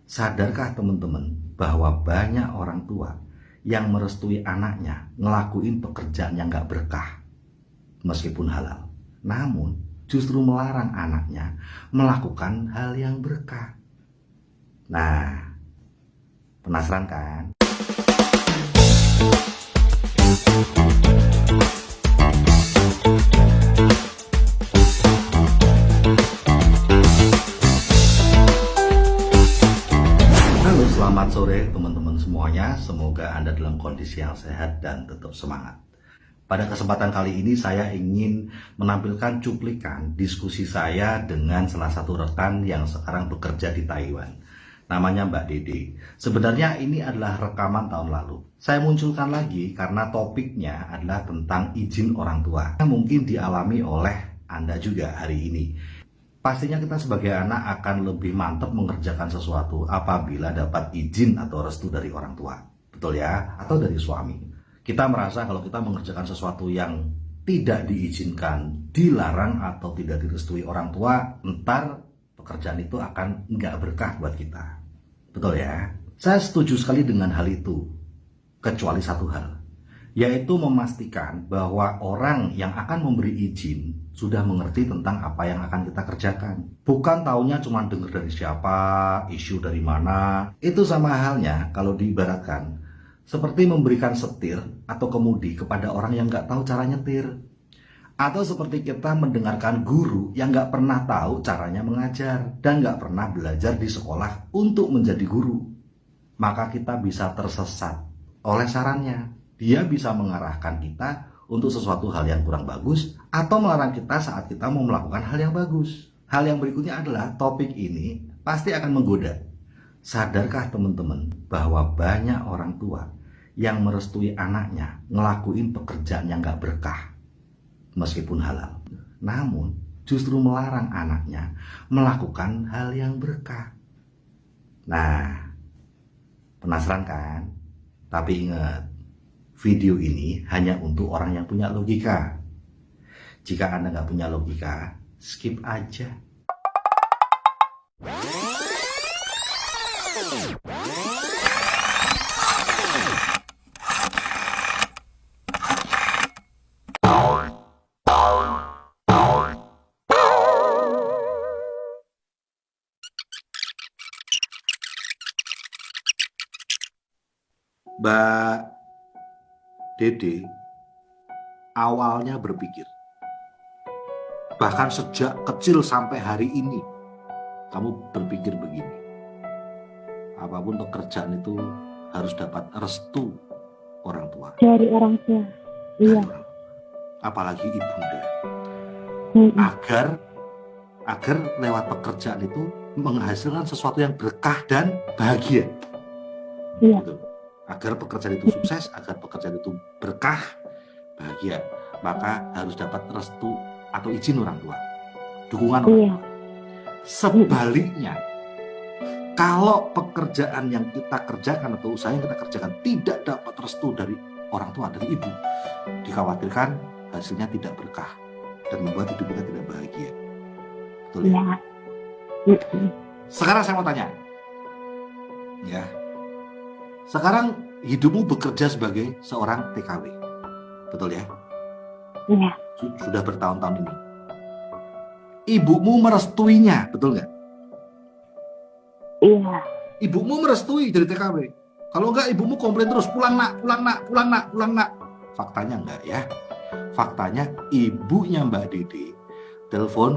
Sadarkah teman-teman bahwa banyak orang tua yang merestui anaknya ngelakuin pekerjaan yang gak berkah meskipun halal, namun justru melarang anaknya melakukan hal yang berkah. Nah, penasaran kan? Halo, selamat sore teman-teman semuanya. Semoga Anda dalam kondisi yang sehat dan tetap semangat. Pada kesempatan kali ini saya ingin menampilkan cuplikan diskusi saya dengan salah satu rekan yang sekarang bekerja di Taiwan. Namanya Mbak Dede. Sebenarnya ini adalah rekaman tahun lalu. Saya munculkan lagi karena topiknya adalah tentang izin orang tua. Yang mungkin dialami oleh Anda juga hari ini. Pastinya kita sebagai anak akan lebih mantap mengerjakan sesuatu apabila dapat izin atau restu dari orang tua. Betul ya? Atau dari suami. Kita merasa kalau kita mengerjakan sesuatu yang tidak diizinkan, dilarang atau tidak direstui orang tua, ntar pekerjaan itu akan nggak berkah buat kita. Betul ya? Saya setuju sekali dengan hal itu. Kecuali satu hal, yaitu memastikan bahwa orang yang akan memberi izin sudah mengerti tentang apa yang akan kita kerjakan. Bukan taunya cuma dengar dari siapa, isu dari mana. Itu sama halnya kalau diibaratkan seperti memberikan setir atau kemudi kepada orang yang nggak tahu cara nyetir. Atau seperti kita mendengarkan guru yang nggak pernah tahu caranya mengajar dan nggak pernah belajar di sekolah untuk menjadi guru. Maka kita bisa tersesat oleh sarannya. Dia bisa mengarahkan kita untuk sesuatu hal yang kurang bagus atau melarang kita saat kita mau melakukan hal yang bagus. Hal yang berikutnya adalah topik ini pasti akan menggoda. Sadarkah teman-teman bahwa banyak orang tua yang merestui anaknya ngelakuin pekerjaan yang gak berkah meskipun halal, namun justru melarang anaknya melakukan hal yang berkah. Nah, penasaran kan? Tapi ingat, video ini hanya untuk orang yang punya logika. Jika Anda nggak punya logika, skip aja. Mbak Dede awalnya berpikir, bahkan sejak kecil sampai hari ini kamu berpikir begini, apapun pekerjaan itu harus dapat restu orang tua. Dari orang tua, iya. Apalagi ibunda, agar lewat pekerjaan itu menghasilkan sesuatu yang berkah dan bahagia. Iya. Gitu. Agar pekerjaan itu sukses, agar pekerjaan itu berkah, bahagia, maka harus dapat restu atau izin orang tua, dukungan orang tua. Sebaliknya, kalau pekerjaan yang kita kerjakan atau usaha yang kita kerjakan tidak dapat restu dari orang tua, dari ibu, dikhawatirkan hasilnya tidak berkah dan membuat hidup kita tidak bahagia. Betul ya? Sekarang saya mau tanya, ya. Sekarang hidupmu bekerja sebagai seorang TKW, betul ya? Iya. Sudah bertahun-tahun ini. Ibumu merestuinya, betul nggak? Iya. Ibumu merestui dari TKW. Kalau nggak, ibumu komplain terus, pulang nak, pulang nak, pulang nak, pulang nak. Faktanya nggak ya? Faktanya ibunya Mbak Dede telepon,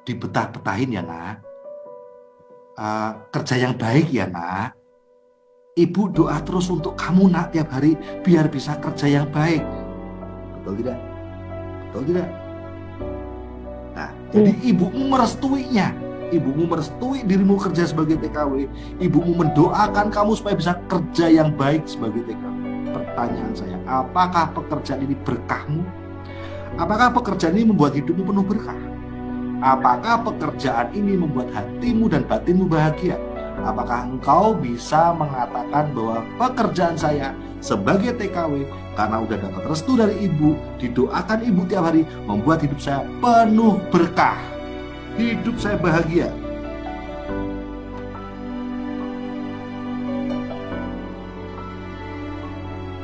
dibetah-betahin ya nak. Kerja yang baik ya nak. Ibu doa terus untuk kamu nak tiap hari biar bisa kerja yang baik. Betul tidak? Betul tidak? Nah, jadi ibumu merestuinya. Ibumu merestui dirimu kerja sebagai TKW. Ibumu mendoakan kamu supaya bisa kerja yang baik sebagai TKW. Pertanyaan saya, apakah pekerjaan ini berkahmu? Apakah pekerjaan ini membuat hidupmu penuh berkah? Apakah pekerjaan ini membuat hatimu dan batinmu bahagia? Apakah engkau bisa mengatakan bahwa pekerjaan saya sebagai TKW karena udah dapat restu dari ibu, didoakan ibu tiap hari, membuat hidup saya penuh berkah, hidup saya bahagia?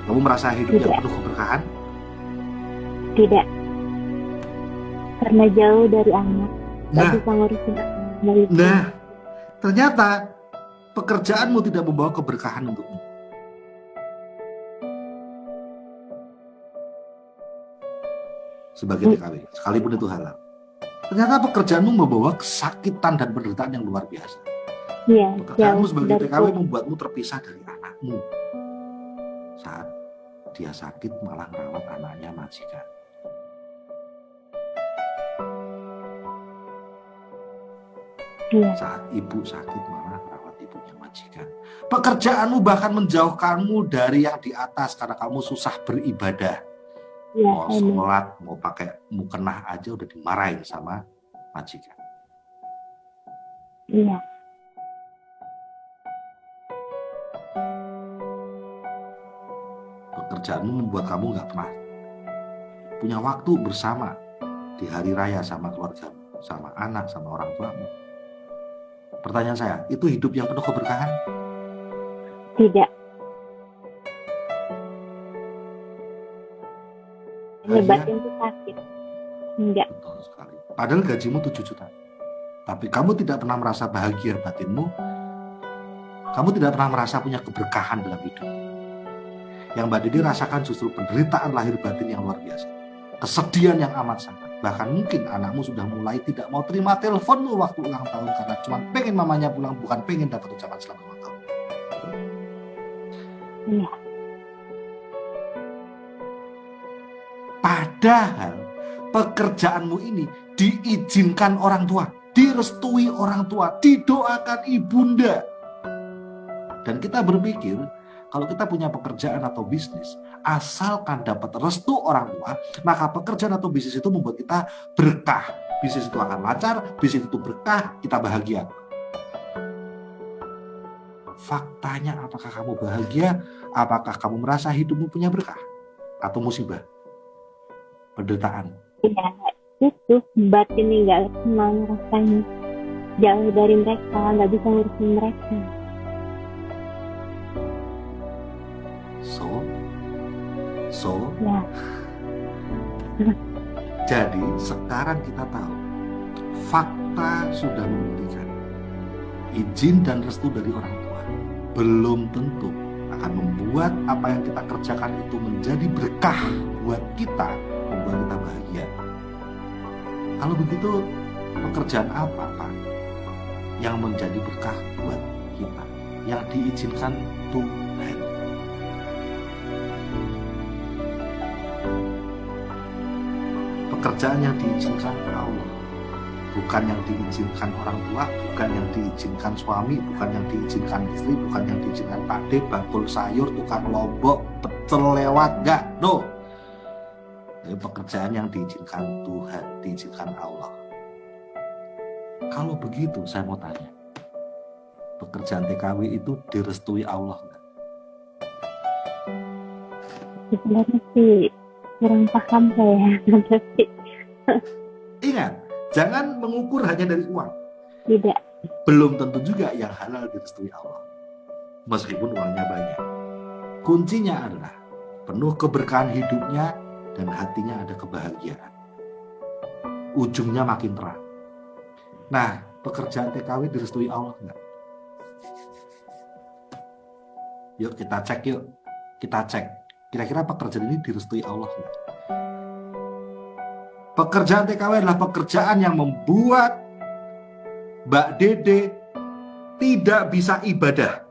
Kamu merasa hidup yang Tidak. penuh keberkahan? Tidak. Karena jauh dari anak. Gak Nah, bisa ngurusin anak. nah, ternyata pekerjaanmu tidak membawa keberkahan untukmu. Sebagai TKW, sekalipun itu halal. Ternyata pekerjaanmu membawa kesakitan dan penderitaan yang luar biasa. Iya. Pekerjaanmu Jauh sebagai dari TKW Tuhan. membuatmu terpisah dari anakmu. Saat dia sakit malah merawat anaknya majikan. Iya. Saat ibu sakit malah merawat ibunya majikan. Pekerjaanmu bahkan menjauhkanmu dari yang di atas karena kamu susah beribadah. Iya. Mau Amin. sholat, mau pakai mukena aja udah dimarahin sama majikan. Iya. Pekerjaanmu membuat kamu nggak pernah punya waktu bersama di hari raya sama keluargamu, sama anak, sama orang tuamu. Pertanyaan saya, itu hidup yang penuh keberkahan? Tidak. Ini Bahagia? batin tuh sakit. Enggak. Betul sekali. Padahal gajimu 7 juta. Tapi kamu tidak pernah merasa bahagia batinmu. Kamu tidak pernah merasa punya keberkahan dalam hidup. Yang Mbak Didi rasakan justru penderitaan lahir batin yang luar biasa. Kesedihan yang amat sangat. Bahkan mungkin anakmu sudah mulai tidak mau terima teleponmu waktu ulang tahun karena cuma pengen mamanya pulang, bukan pengen dapat ucapan selamat ulang tahun. Iya. Padahal pekerjaanmu ini diizinkan orang tua, direstui orang tua, didoakan ibunda. Dan kita berpikir kalau kita punya pekerjaan atau bisnis, asalkan dapat restu orang tua, maka pekerjaan atau bisnis itu membuat kita berkah. Bisnis itu akan lancar, bisnis itu berkah, kita bahagia. Faktanya, apakah kamu bahagia? Apakah kamu merasa hidupmu punya berkah? Atau musibah? Penderitaan? Iya. Itu batin nggak senang rasanya. Jauh dari mereka, nggak bisa ngurusin mereka. So, Ya. jadi sekarang kita tahu fakta sudah membuktikan izin dan restu dari orang tua belum tentu akan membuat apa yang kita kerjakan itu menjadi berkah buat kita, membuat kita bahagia. Kalau begitu, pekerjaan apa Pak yang menjadi berkah buat kita, yang diizinkan Tuhan? Pekerjaan yang diizinkan Allah, bukan yang diizinkan orang tua, bukan yang diizinkan suami, bukan yang diizinkan istri, bukan yang diizinkan Pak D, bakul sayur, tukang lombok, pecel lewat, enggak, no. Ini pekerjaan yang diizinkan Tuhan, diizinkan Allah. Kalau begitu, saya mau tanya, pekerjaan TKW itu direstui Allah enggak? Sebenarnya sih kurang paham saya. Tapi Ingat, jangan mengukur hanya dari uang. tidak. Belum tentu juga yang halal direstui Allah. Meskipun uangnya banyak. Kuncinya adalah penuh keberkahan hidupnya dan hatinya ada kebahagiaan. Ujungnya makin terang. Nah, pekerjaan TKW direstui Allah enggak? Yuk kita cek yuk. Kita cek. Kira-kira pekerjaan ini direstui Allah enggak? Pekerjaan TKW adalah pekerjaan yang membuat Mbak Dede tidak bisa ibadah.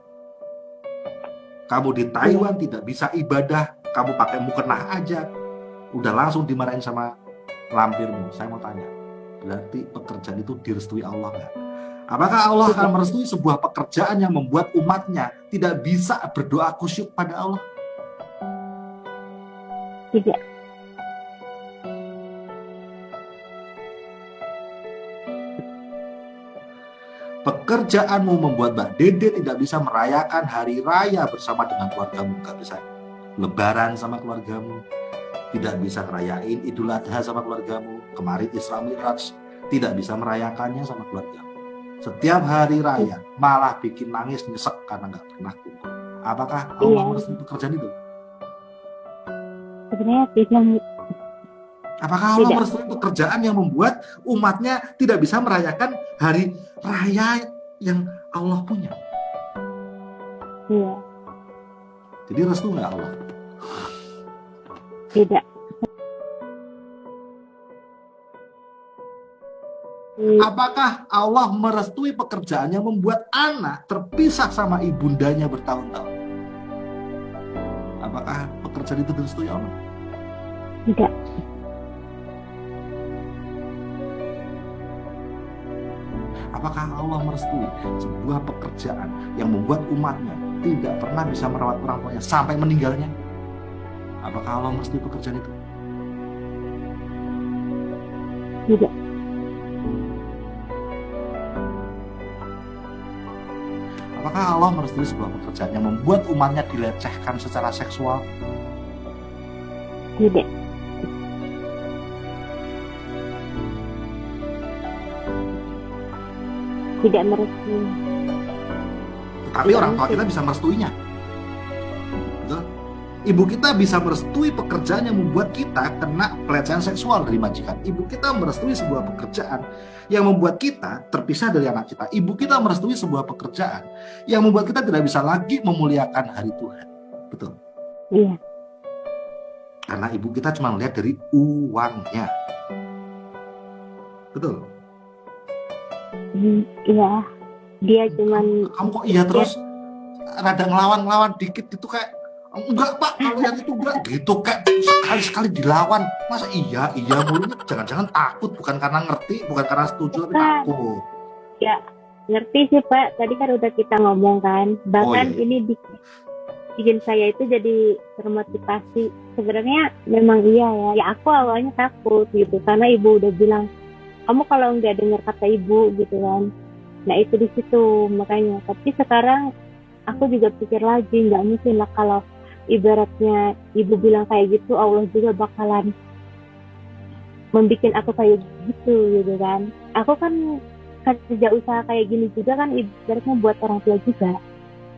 Kamu di Taiwan tidak bisa ibadah, kamu pakai mukena aja, udah langsung dimarahin sama lampirmu. Saya mau tanya, berarti pekerjaan itu direstui Allah nggak? Apakah Allah akan merestui sebuah pekerjaan yang membuat umatnya tidak bisa berdoa khusyuk pada Allah? Tidak. Pekerjaanmu membuat Mbak Dede tidak bisa merayakan hari raya bersama dengan keluargamu. Nggak bisa lebaran sama keluargamu. Tidak bisa ngerayain Idul Adha sama keluargamu. Kemarin Isra Mi'raj tidak bisa merayakannya sama keluargamu. Setiap hari raya malah bikin nangis nyesek karena nggak pernah kumpul. Apakah Allah merestui pekerjaan itu? Sebenarnya tidak. Apakah Allah Tidak. merestui pekerjaan yang membuat umatnya tidak bisa merayakan hari raya yang Allah punya? Iya. Jadi restu nggak Allah? Tidak. Apakah Allah merestui pekerjaan yang membuat anak terpisah sama ibundanya bertahun-tahun? Apakah pekerjaan itu direstui Allah? Tidak. Apakah Allah merestui sebuah pekerjaan yang membuat umatnya tidak pernah bisa merawat orang tuanya sampai meninggalnya? Apakah Allah merestui pekerjaan itu? Tidak. Apakah Allah merestui sebuah pekerjaan yang membuat umatnya dilecehkan secara seksual? Tidak. Tidak merestui. Tetapi orang tua kita bisa merestuinya. Betul? Ibu kita bisa merestui pekerjaan yang membuat kita kena pelecehan seksual dari majikan. Ibu kita merestui sebuah pekerjaan yang membuat kita terpisah dari anak kita. Ibu kita merestui sebuah pekerjaan yang membuat kita tidak bisa lagi memuliakan hari Tuhan. Betul? Iya. Karena ibu kita cuma melihat dari uangnya. Betul? Iya. Dia cuman Kamu kok iya terus? Rada ngelawan-ngelawan dikit gitu kayak enggak pak, kalau yang itu enggak gitu, kayak sekali-sekali dilawan. Masa iya mulu, jangan-jangan takut, bukan karena ngerti, bukan karena setuju, tapi Bukan. takut. ya ngerti sih Pak. Tadi kan udah kita ngomong kan. Bahkan Oh, iya. ini bikin saya itu jadi termotivasi. Sebenarnya memang iya ya. Ya aku awalnya takut gitu karena ibu udah bilang kamu kalau nggak dengar kata ibu gitu kan. Nah itu di situ makanya. Tapi sekarang aku juga pikir lagi, nggak mungkin lah kalau ibaratnya ibu bilang kayak gitu, Allah juga bakalan membikin aku kayak gitu kan. Aku kan kerja usaha kayak gini juga kan ibaratnya buat orang tua juga,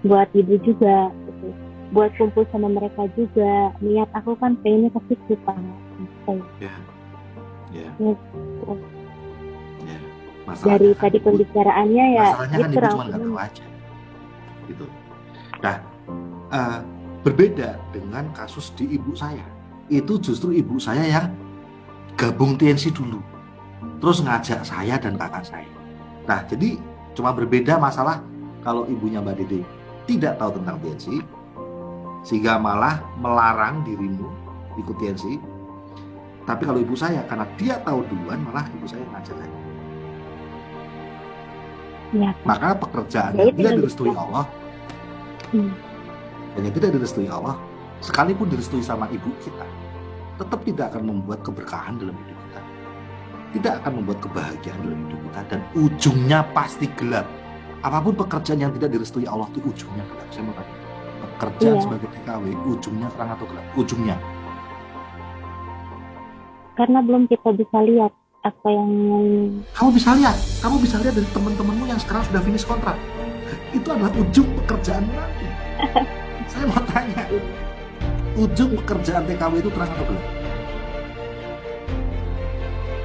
buat ibu juga gitu. Buat kumpul sama mereka juga. Niat aku kan pengennya ke situ Pak. Ya. Ya, Masalahnya dari kan tadi ibu, pembicaraannya ya masalahnya kan itu ibu cuma nggak tahu aja. Gitu. Nah, berbeda dengan kasus di ibu saya. Itu justru ibu saya yang gabung TNC dulu. Terus ngajak saya dan kakak saya. Nah, jadi cuma berbeda masalah kalau ibunya Mbak Dede tidak tahu tentang TNC, sehingga malah melarang dirimu ikut TNC. Tapi kalau ibu saya, karena dia tahu duluan, malah ibu saya ngajak saya. Ya, Maka pekerjaan Ya, yang itu tidak yang direstui Allah, dan yang tidak direstui Allah, sekalipun direstui sama ibu kita, tetap tidak akan membuat keberkahan dalam hidup kita, tidak akan membuat kebahagiaan dalam hidup kita, dan ujungnya pasti gelap. Apapun pekerjaan yang tidak direstui Allah itu ujungnya gelap. Saya mau tanya, pekerjaan Iya. sebagai TKW ujungnya terang atau gelap? Ujungnya. karena belum kita bisa lihat apa yang Kamu bisa lihat dari teman-temanmu yang sekarang sudah finish kontrak. Itu adalah ujung pekerjaanmu nanti. Saya mau tanya, ujung pekerjaan TKW itu terang atau gelap?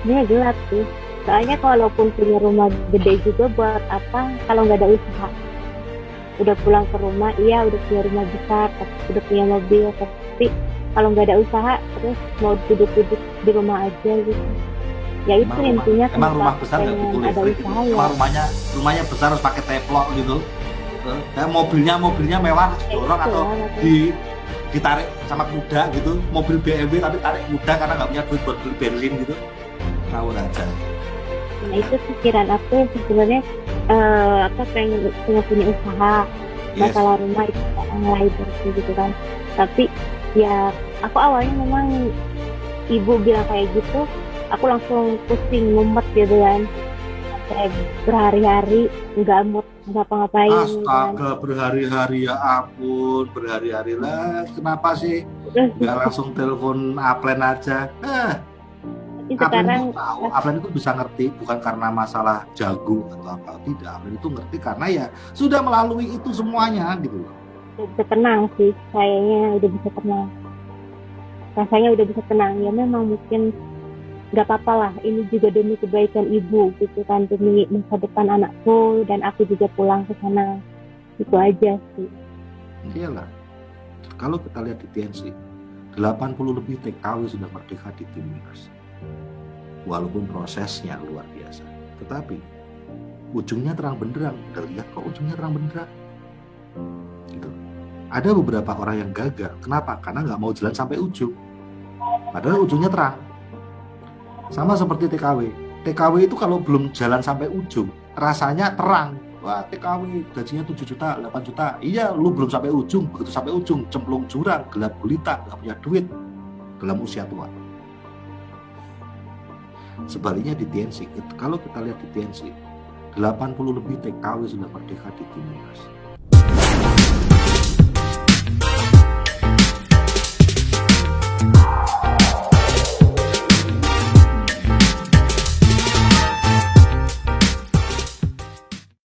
dia gelap sih. Soalnya kalaupun punya rumah gede juga buat apa kalau nggak ada usaha. Udah pulang ke rumah, iya udah punya rumah besar, udah punya mobil, tapi kalau nggak ada usaha terus mau duduk-duduk di rumah aja gitu. Ya itu intinya emang rumah besar nggak butuh ada listrik gitu? usaha ya. Emang rumahnya besar harus pakai teplok gitu? Kayak mobilnya mewah harus dorong Gitu atau lah, makanya. ditarik sama kuda gitu? Mobil BMW tapi tarik kuda karena nggak punya duit buat beli bensin gitu? Ngawur aja. Nah itu pikiran aku sebenarnya pengen punya usaha. Yes. Masalah rumah itu yang lain gitu kan. Tapi ya aku awalnya memang ibu bilang kayak gitu, aku langsung pusing, mumet gitu kan. Kayak berhari-hari nggak mood ngapa-ngapain. Astaga, berhari-hari ya ampun, berhari-hari lah. Kenapa sih nggak langsung telepon Aplen aja? Tapi Aplen sekarang itu tahu, Aplen itu bisa ngerti bukan karena masalah jago atau apa, tidak. Aplen itu ngerti karena ya sudah melalui itu semuanya gitu loh. udah bisa tenang sih, kayaknya udah bisa tenang. rasanya udah bisa tenang. Ya memang mungkin nggak apa-apa lah, ini juga demi kebaikan ibu gitu kan, demi masa depan anakku, dan aku juga pulang ke sana. Itu aja sih. Iyalah, kalau kita lihat di TNC, 80 lebih TKW sudah merdeka di Timnas. Walaupun prosesnya luar biasa, tetapi ujungnya terang benderang. Kita lihat kok ujungnya terang benderang. Gitu. Ada beberapa orang yang gagal. Kenapa? Karena nggak mau jalan sampai ujung. Padahal ujungnya terang. Sama seperti TKW. TKW itu kalau belum jalan sampai ujung, rasanya terang. Wah, TKW gajinya 7 juta, 8 juta. Iya, lu belum sampai ujung. Begitu sampai ujung, cemplung jurang, gelap gulita, nggak punya duit dalam usia tua. Sebaliknya di TNC, kalau kita lihat di TNC, 80 lebih TKW sudah merdeka di Timnas.